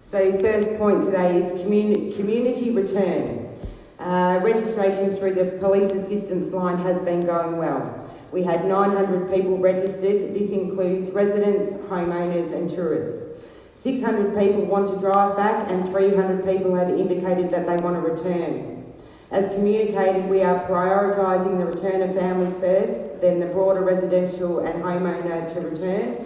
So first point today is community return. Registration through the police assistance line has been going well. We had 900 people registered. This includes residents, homeowners and tourists. 600 people want to drive back and 300 people have indicated that they want to return. As communicated, we are prioritising the return of families first, then the broader residential and homeowner to return,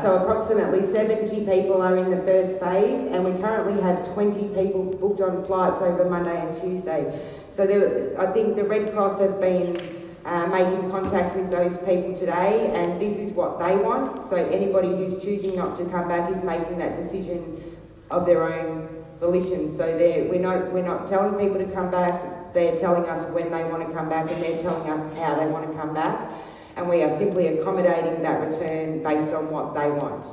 so approximately 70 people are in the first phase, and we currently have 20 people booked on flights over Monday and Tuesday. So I think the Red Cross have been making contact with those people today, and this is what they want. So anybody who's choosing not to come back is making that decision of their own volition. So we're not telling people to come back. They're telling us when they want to come back, and they're telling us how they want to come back. And we are simply accommodating that return based on what they want.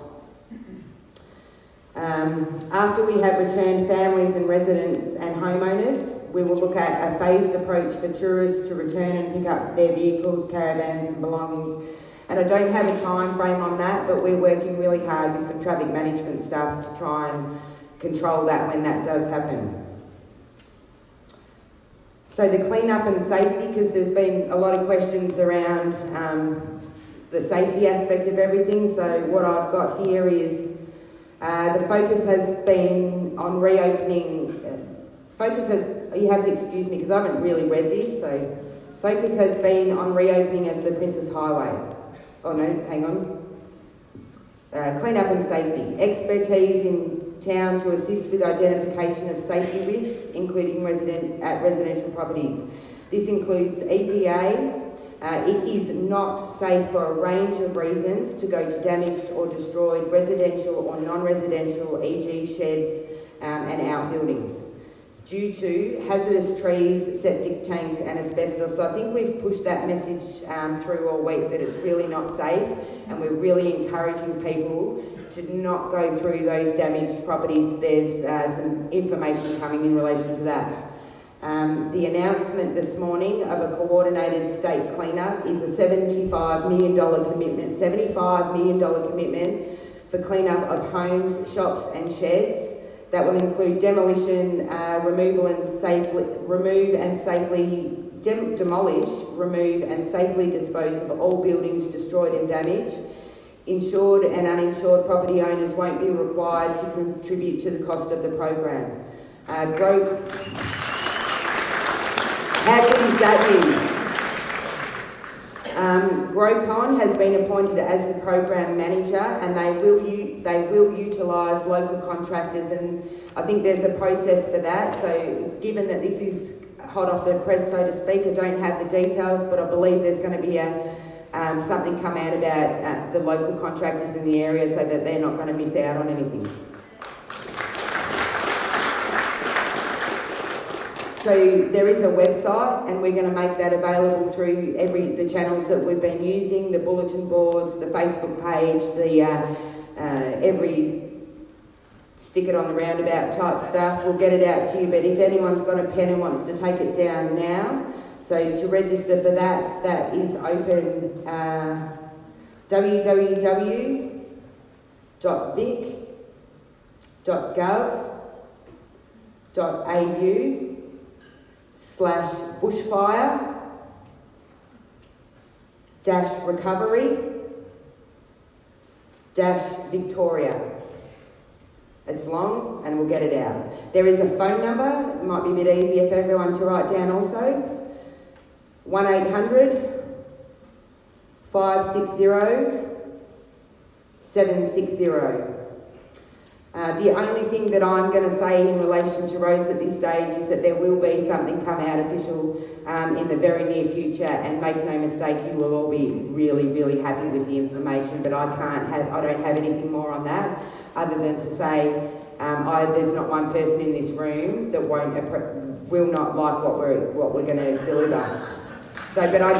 After we have returned families and residents and homeowners, we will look at a phased approach for tourists to return and pick up their vehicles, caravans and belongings. And I don't have a time frame on that, but we're working really hard with some traffic management stuff to try and control that when that does happen. So the clean-up and safety, because there's been a lot of questions around the safety aspect of everything. So what I've got here is the focus has been on reopening. You have to excuse me because I haven't really read this. So focus has been on reopening of the Princess Highway. Oh no, hang on. Clean-up and safety. Expertise in town to assist with identification of safety risks, including residential properties. This includes EPA. It is not safe for a range of reasons to go to damaged or destroyed residential or non-residential, e.g. sheds and outbuildings, due to hazardous trees, septic tanks and asbestos. So I think we've pushed that message through all week that it's really not safe, and we're really encouraging people to not go through those damaged properties. There's some information coming in relation to that. The announcement this morning of a coordinated state cleanup is a $75 million commitment, $75 million commitment for cleanup of homes, shops and sheds. That will include demolition, demolish, remove and safely dispose of all buildings destroyed and damaged. Insured and uninsured property owners won't be required to contribute to the cost of the program. How good is that news? GrowCon has been appointed as the program manager, and they will utilise local contractors, and I think there's a process for that. So given that this is hot off the press, so to speak, I don't have the details, but I believe there's going to be something come out about the local contractors in the area so that they're not going to miss out on anything. So there is a website, and we're going to make that available through the channels that we've been using, the bulletin boards, the Facebook page, every stick it on the roundabout type stuff. We'll get it out to you, but if anyone's got a pen and wants to take it down now, so to register for that, that is open www.vic.gov.au/recovery-Victoria. It's long and we'll get it out. There is a phone number, it might be a bit easier for everyone to write down also. 1-800-560-760. The only thing that I'm going to say in relation to roads at this stage is that there will be something come out official in the very near future, and make no mistake, you will all be really, really happy with the information, but I don't have anything more on that other than to say there's not one person in this room that will not like what we're going to deliver. So, could I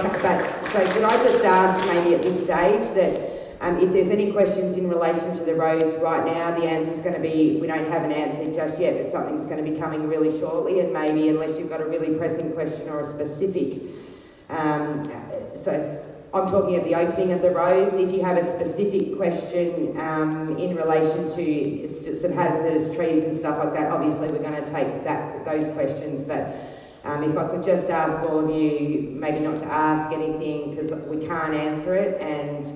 just ask maybe at this stage that if there's any questions in relation to the roads right now, the answer's going to be, we don't have an answer just yet, but something's going to be coming really shortly, and maybe unless you've got a really pressing question or a specific. So I'm talking of the opening of the roads. If you have a specific question in relation to some hazardous trees and stuff like that, obviously we're going to take those questions. But if I could just ask all of you maybe not to ask anything because we can't answer it,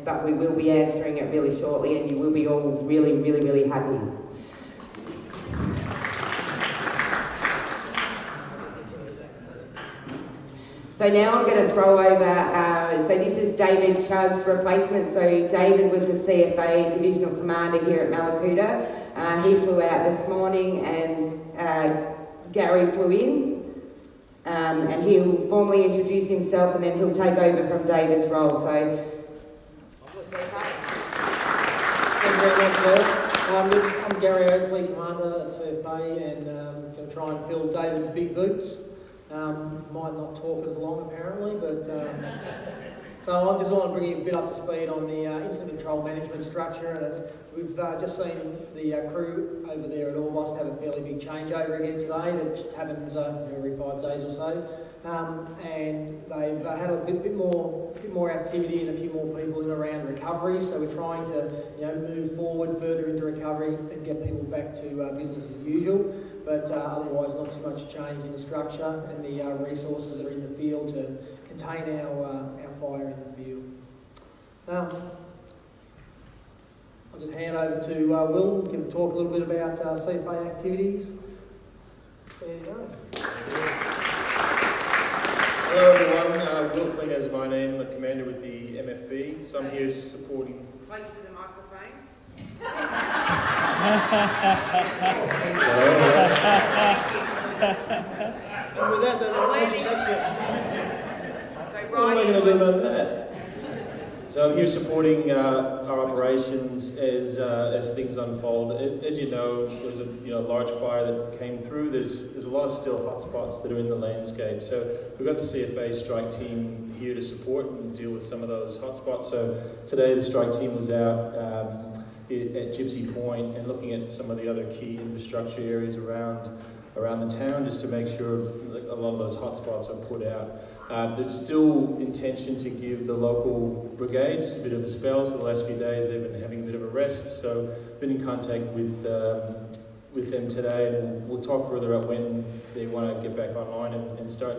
but we will be answering it really shortly, and you will be all really, really, really happy. So now I'm going to throw over, so this is David Chugg's replacement. So David was the CFA Divisional Commander here at Mallacoota. He flew out this morning and Gary flew in. And he'll formally introduce himself and then he'll take over from David's role. So, thank you very much, I'm Gary Oakley, Commander at CFA, and going to try and fill David's big boots. Might not talk as long apparently, but so I just want to bring you a bit up to speed on the incident control management structure. And we've just seen the crew over there at Orbost have a fairly big changeover again today. That happens every 5 days or so, and they've had a bit more activity and a few more people in around recovery. So we're trying to move forward further into recovery and get people back to business as usual. But otherwise, not too much change in the structure and the resources that are in the field to contain our fire in the field. I'll just hand over to Will. He can talk a little bit about CFA activities. There you go. Hello everyone, Will Kling is my name. I'm a commander with the MFB, so I'm here supporting... Close to the microphone. And with that, what am I going to do about that? So I'm here supporting our operations as things unfold. As you know, there's a large fire that came through. There's a lot of still hotspots that are in the landscape. So we've got the CFA strike team here to support and deal with some of those hotspots. So today the strike team was out at Gypsy Point and looking at some of the other key infrastructure areas around the town, just to make sure a lot of those hotspots are put out. There's still intention to give the local brigade just a bit of a spell. So the last few days they've been having a bit of a rest. So I've been in contact with them today, and we'll talk further about when they want to get back online and start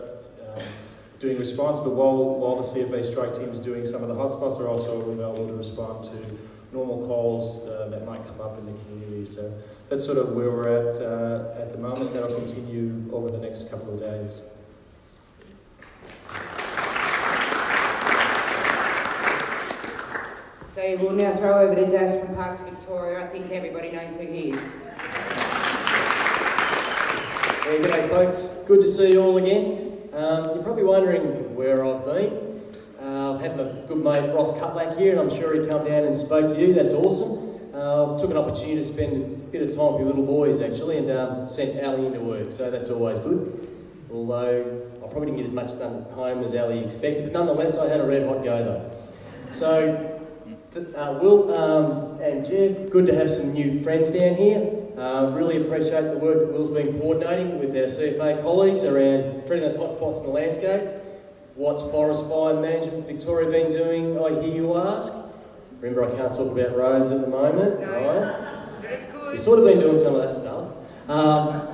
doing response. But while the CFA strike team is doing some of the hotspots, they're also available to respond to normal calls that might come up in the community. So that's sort of where we're at the moment. That'll continue over the next couple of days. So we'll now throw over to Dash from Parks Victoria. I think everybody knows who he is. Hey, g'day folks, good to see you all again. You're probably wondering where I've been. I've had my good mate Ross Cutlack here, and I'm sure he come down and spoke to you. That's awesome. I took an opportunity to spend a bit of time with your little boys actually, and sent Ali into work, so that's always good. Although I probably didn't get as much done at home as Ali expected, but nonetheless I had a red hot go though. So Will and Jeff, good to have some new friends down here. Really appreciate the work that Will's been coordinating with our CFA colleagues around treating those hotspots in the landscape. What's Forest Fire Management Victoria been doing, I hear you ask? Remember, I can't talk about roads at the moment. No, right? but it's good. We've sort of been doing some of that stuff.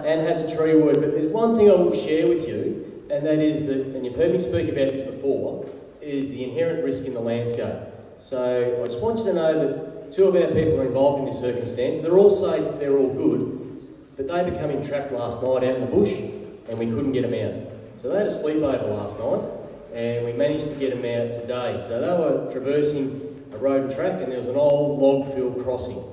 And has a tree word, but there's one thing I will share with you, and that is that, and you've heard me speak about this before, is the inherent risk in the landscape. So I just want you to know that 2 of our people are involved in this circumstance. They're all safe, they're all good, but they became entrapped last night out in the bush, and we couldn't get them out. So they had a sleepover last night, and we managed to get them out today. So they were traversing a road and track, and there was an old log field crossing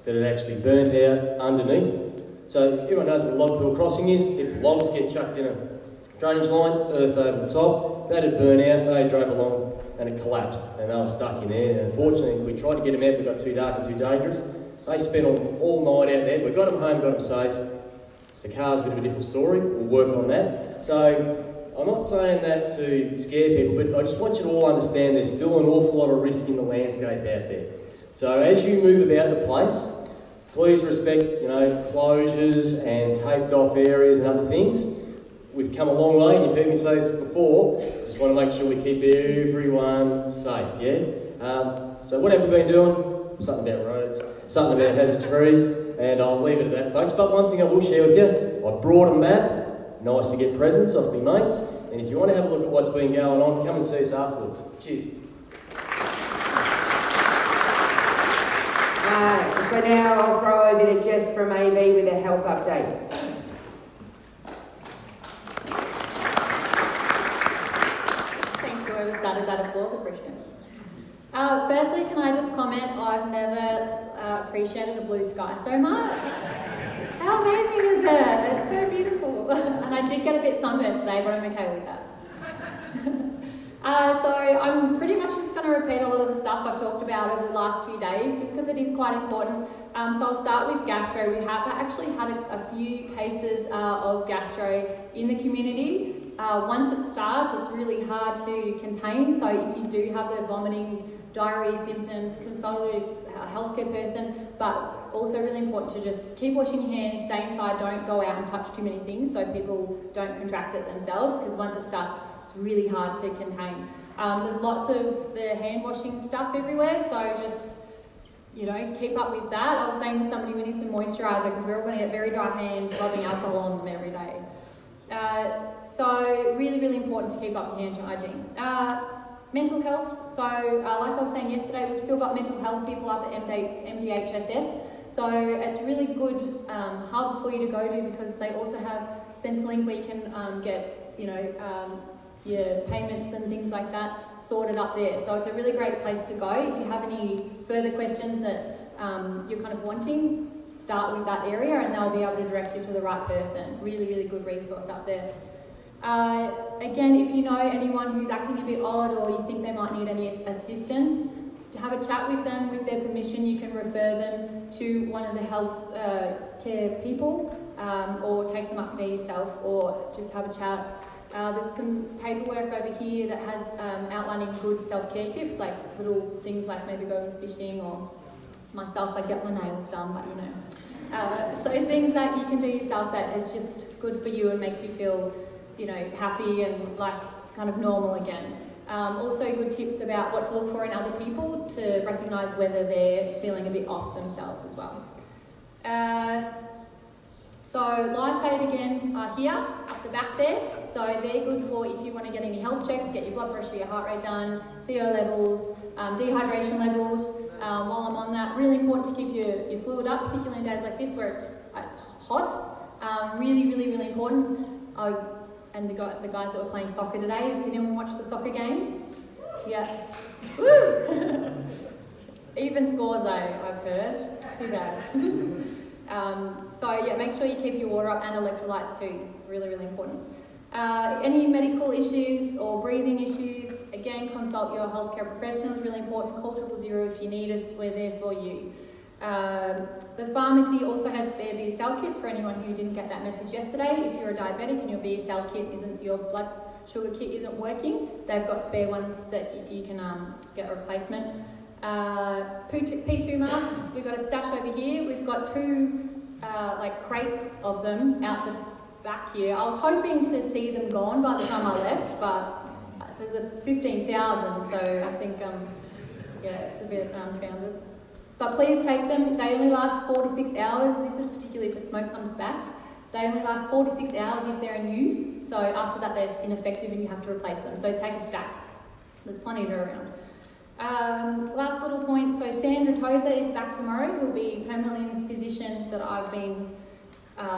that had actually burnt out underneath. So everyone knows what a log field crossing is. If logs get chucked in a drainage line, earth over the top, that had burnt out, they drove along and it collapsed, and they were stuck in there. And unfortunately, we tried to get them out, but it got too dark and too dangerous. They spent all night out there. We got them home, got them safe. The car's a bit of a different story. We'll work on that. So I'm not saying that to scare people, but I just want you to all understand there's still an awful lot of risk in the landscape out there. So as you move about the place, please respect, closures and taped off areas and other things. we've come a long way, and you've heard me say this before. Just want to make sure we keep everyone safe, yeah? So what have we been doing? Something about roads, something about hazard trees, and I'll leave it at that, folks. But one thing I will share with you, I brought a map. Nice to get presents off me mates. And if you want to have a look at what's been going on, come and see us afterwards. Cheers. So now I'll throw a bit of Jess from AB with a health update. Thanks to whoever started that applause, appreciate it. Firstly, can I just comment, I've never appreciated a blue sky so much. How amazing is it? It's so beautiful. And I did get a bit sunburned today, but I'm okay with that. So I'm pretty much just going to repeat a lot of the stuff I've talked about over the last few days, just because it is quite important. So I'll start with gastro. We have actually had a few cases of gastro in the community. Once it starts, it's really hard to contain. So if you do have the vomiting, diarrhea symptoms, consult with a healthcare person, but also really important to just keep washing your hands, stay inside, don't go out and touch too many things so people don't contract it themselves, because once it starts, it's really hard to contain. There's lots of the hand washing stuff everywhere, so just, you know, keep up with that. I was saying to somebody we need some moisturiser because we're all going to get very dry hands, rubbing alcohol on them every day. So really, really important to keep up your hand hygiene. Mental health, so like I was saying yesterday, we've still got mental health people up at MDHSS, so it's a really good hub for you to go to, because they also have Centrelink where you can get, you know, your payments and things like that sorted up there. So it's a really great place to go. If you have any further questions that you're kind of wanting, start with that area and they'll be able to direct you to the right person. Really, really good resource up there. Again, if you know anyone who's acting a bit odd or you think they might need any assistance, to have a chat with them. With their permission, you can refer them to one of the health care people, or take them up there yourself, or just have a chat. There's some paperwork over here that has outlining good self-care tips, like little things like maybe going fishing, or myself, I get my nails done, but you know. So things that you can do yourself that is just good for you and makes you feel, you know, happy and like kind of normal again. Also good tips about what to look for in other people to recognise whether they're feeling a bit off themselves as well. So Life Aid again are here, up the back there. So they're good for if you want to get any health checks, get your blood pressure, your heart rate done, CO levels, dehydration levels. While I'm on that, really important to keep your fluid up, particularly in days like this where it's hot. Really, really, really important. And the guys that were playing soccer today, did anyone watch the soccer game? Yeah. Woo! Even scores though, I've heard. Too bad. So yeah, make sure you keep your water up and electrolytes too. Really, really important. Any medical issues or breathing issues, again, consult your healthcare professionals. Really important. Call 000 if you need us. We're there for you. The pharmacy also has spare BSL kits for anyone who didn't get that message yesterday. If you're a diabetic and your BSL kit your blood sugar kit isn't working, they've got spare ones that you can get a replacement. P2 masks, we've got a stash over here. We've got two like crates of them out the back here. I was hoping to see them gone by the time I left, but there's a 15,000, so I think yeah, it's a bit unfounded. But please take them. They only last 4 to 6 hours. This is particularly if the smoke comes back. They only last 4 to 6 hours if they're in use. So after that, they're ineffective and you have to replace them. So take a stack. There's plenty to go around. Last little point. So Sandra Tozer is back tomorrow. Who'll be permanently in this position that I've been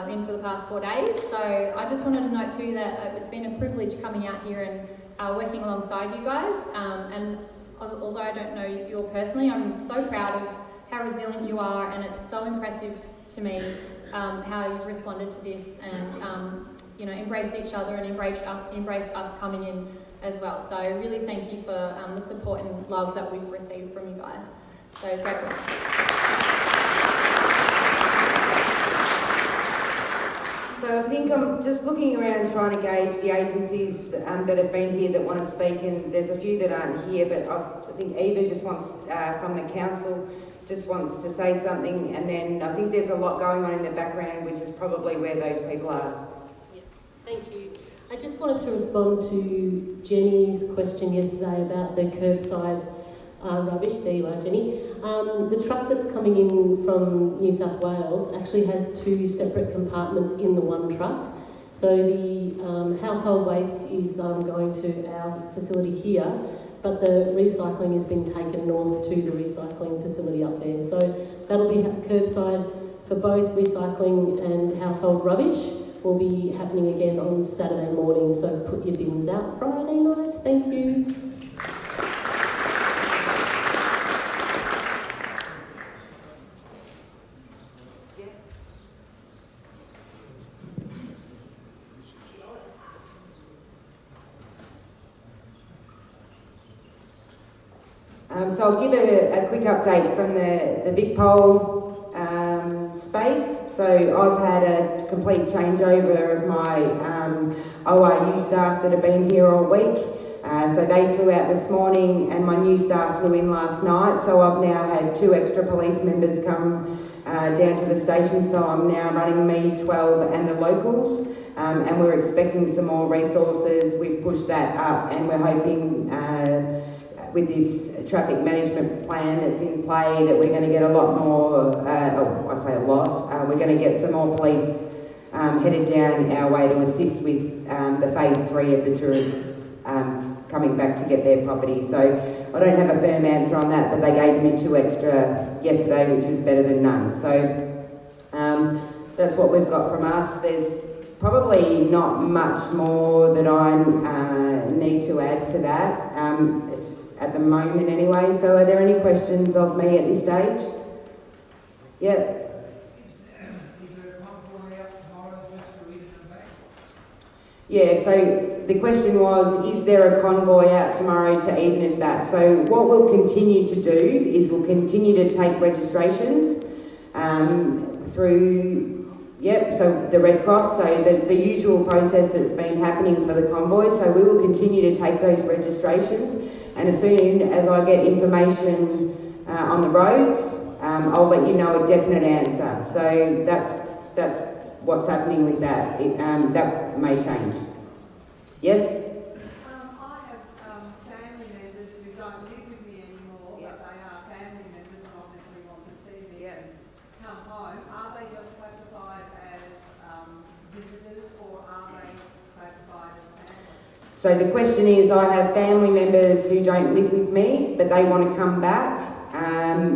in for the past 4 days. So I just wanted to note too that it's been a privilege coming out here and working alongside you guys. And although I don't know you all personally, I'm so proud of how resilient you are, and it's so impressive to me how you've responded to this and you know, embraced each other and embraced us coming in as well. So really thank you for the support and love that we've received from you guys. So great work. So I think I'm just looking around trying to gauge the agencies that have been here that want to speak, and there's a few that aren't here, but I think Eva just wants, from the council, just wants to say something, and then I think there's a lot going on in the background, which is probably where those people are. Yeah, thank you. I just wanted to respond to Jenny's question yesterday about the curbside rubbish. There you are, Jenny. The truck that's coming in from New South Wales actually has 2 separate compartments in the one truck. So the household waste is going to our facility here, but the recycling is being taken north to the recycling facility up there. So that'll be curbside for both recycling and household rubbish. Will be happening again on Saturday morning, so put your bins out Friday night. Thank you. So I'll give a quick update from the big pole space. So I've had a complete changeover of my ORU staff that have been here all week. So they flew out this morning and my new staff flew in last night. So I've now had 2 extra police members come down to the station. So I'm now running me, 12 and the locals. And we're expecting some more resources. We've pushed that up and we're hoping with this traffic management plan that's in play that we're going to get a lot more, I say a lot, we're going to get some more police headed down our way to assist with the phase 3 of the tourists coming back to get their property. So I don't have a firm answer on that, but they gave me 2 extra yesterday, which is better than none. So that's what we've got from us. There's probably not much more that I need to add to that. It's at the moment anyway. So are there any questions of me at this stage? Yep. Yeah, so the question was, is there a convoy out tomorrow to Eden and back? So what we'll continue to do is we'll continue to take registrations through, so the Red Cross, so the usual process that's been happening for the convoy. So we will continue to take those registrations, and as soon as I get information on the roads, I'll let you know a definite answer. So that's what's happening with that. That may change. Yes? I have family members who don't live with me anymore, but they are family members and obviously want to see me and come home. Are they just classified as visitors or are they classified as family? So the question is, I have family members who don't live with me, but they want to come back,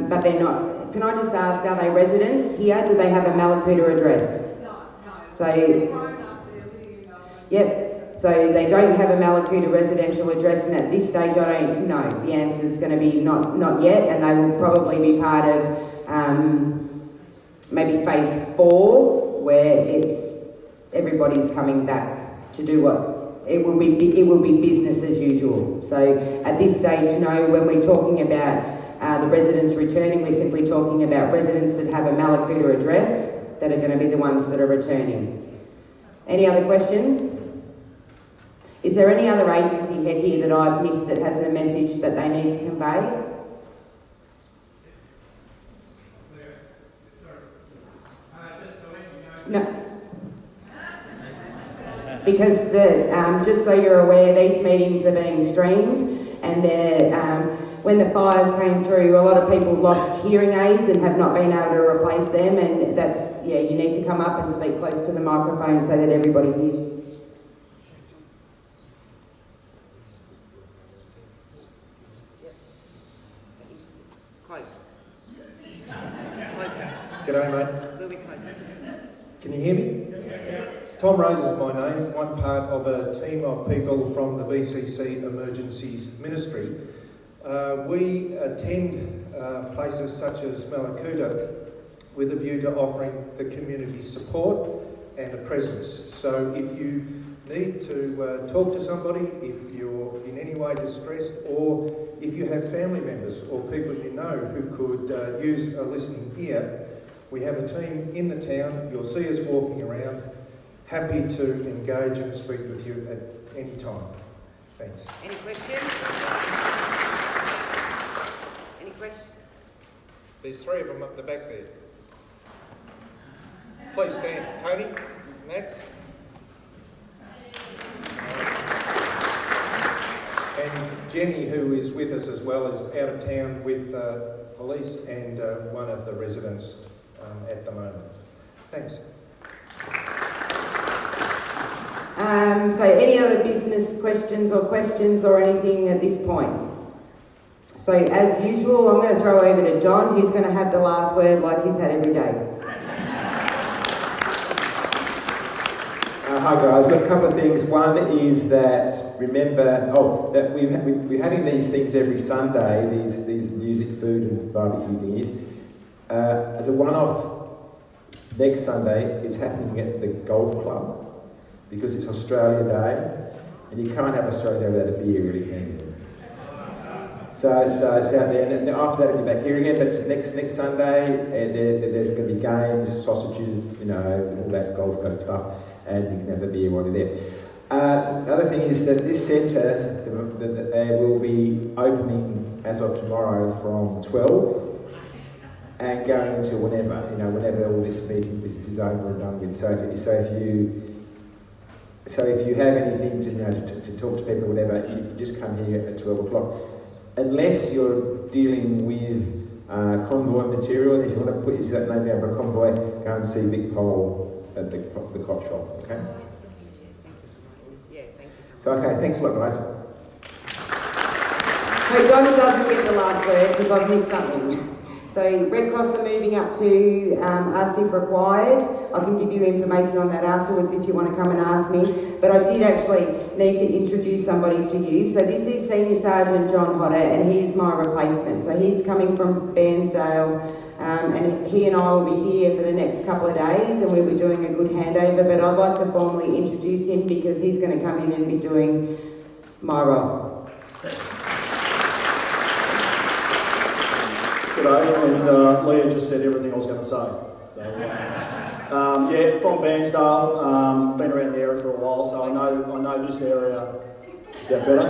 but they're not. Can I just ask, are they residents here? Do they have a Mallacoota address? No. So, they're grown up, they're living in Melbourne. yes. So they don't have a Mallacoota residential address, and at this stage I don't know. The answer is going to be not yet, and they will probably be part of maybe phase 4, where everybody's coming back to do what it will be business as usual. So at this stage, no. When we're talking about the residents returning, we're simply talking about residents that have a Mallacoota address that are going to be the ones that are returning. Any other questions? Is there any other agency head here that I've missed that has a message that they need to convey? No. Because just so you're aware, these meetings are being streamed, and when the fires came through, a lot of people lost hearing aids and have not been able to replace them, and that's, you need to come up and speak close to the microphone so that everybody hears. G'day, mate. Can you hear me? Tom Rose is my name. I'm part of a team of people from the VCC Emergencies Ministry. We attend places such as Mallacoota with a view to offering the community support and a presence. So if you need to talk to somebody, if you're in any way distressed, or if you have family members or people you know who could use a listening ear, we have a team in the town. You'll see us walking around, happy to engage and speak with you at any time. Thanks. Any questions? Any questions? There's 3 of them up the back there. Please stand. Tony, Matt. Jenny, who is with us as well, is out of town with police and one of the residents at the moment. Thanks. So any other business questions or anything at this point? So as usual, I'm going to throw over to John, who's going to have the last word like he's had every day. Hi guys, got a couple of things. One is that remember, that we're having these things every Sunday, these music, food and barbecue thingies. As a one-off, next Sunday it's happening at the golf club because it's Australia Day, and you can't have Australia Day without a beer, really, can you? So it's out there, and after that it'll be back here again. But next Sunday, there's going to be games, sausages, all that golf club stuff. And you can have a beer while you're there. The other thing is that this centre will be opening as of tomorrow from 12 and going until whenever all this meeting business is over and done with. So if you have anything to talk to people or whatever, you just come here at 12 o'clock. Unless you're dealing with convoy material, and if you want to put that name down for a convoy, go and see Vic Pole at the cot shop, okay? Yeah, thank you. So, okay, thanks a lot, guys. So John doesn't get the last word because I've missed something. So Red Cross are moving up to us if required. I can give you information on that afterwards if you want to come and ask me. But I did actually need to introduce somebody to you. So this is Senior Sergeant John Hodder, and he's my replacement. So he's coming from Bairnsdale. And he and I will be here for the next couple of days, and we'll be doing a good handover, but I'd like to formally introduce him because he's going to come in and be doing my role. G'day, and Leah just said everything I was going to say. So, from Bairnsdale, been around the area for a while, so I know this area. Is that better?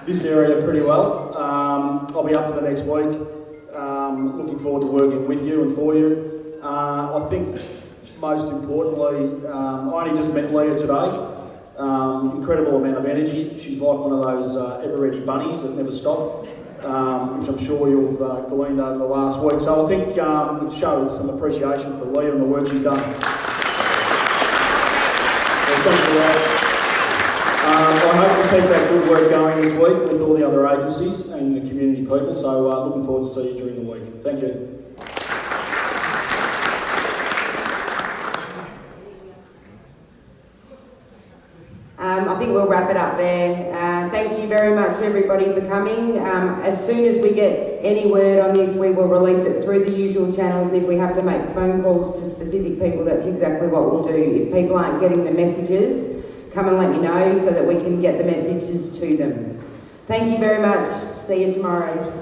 This area pretty well. I'll be up for the next week. Looking forward to working with you and for you. I think most importantly, I only just met Leah today. Incredible amount of energy. She's like one of those ever-ready bunnies that never stop, which I'm sure you've gleaned over the last week. So I think it shows some appreciation for Leah and the work she's done. Thank you all. I hope to keep that good work going this week with all the other agencies and the community people, so looking forward to see you during the week. Thank you. I think we'll wrap it up there. Thank you very much everybody for coming. As soon as we get any word on this, we will release it through the usual channels. If we have to make phone calls to specific people, that's exactly what we'll do. If people aren't getting the messages, come and let me know so that we can get the messages to them. Thank you very much. See you tomorrow.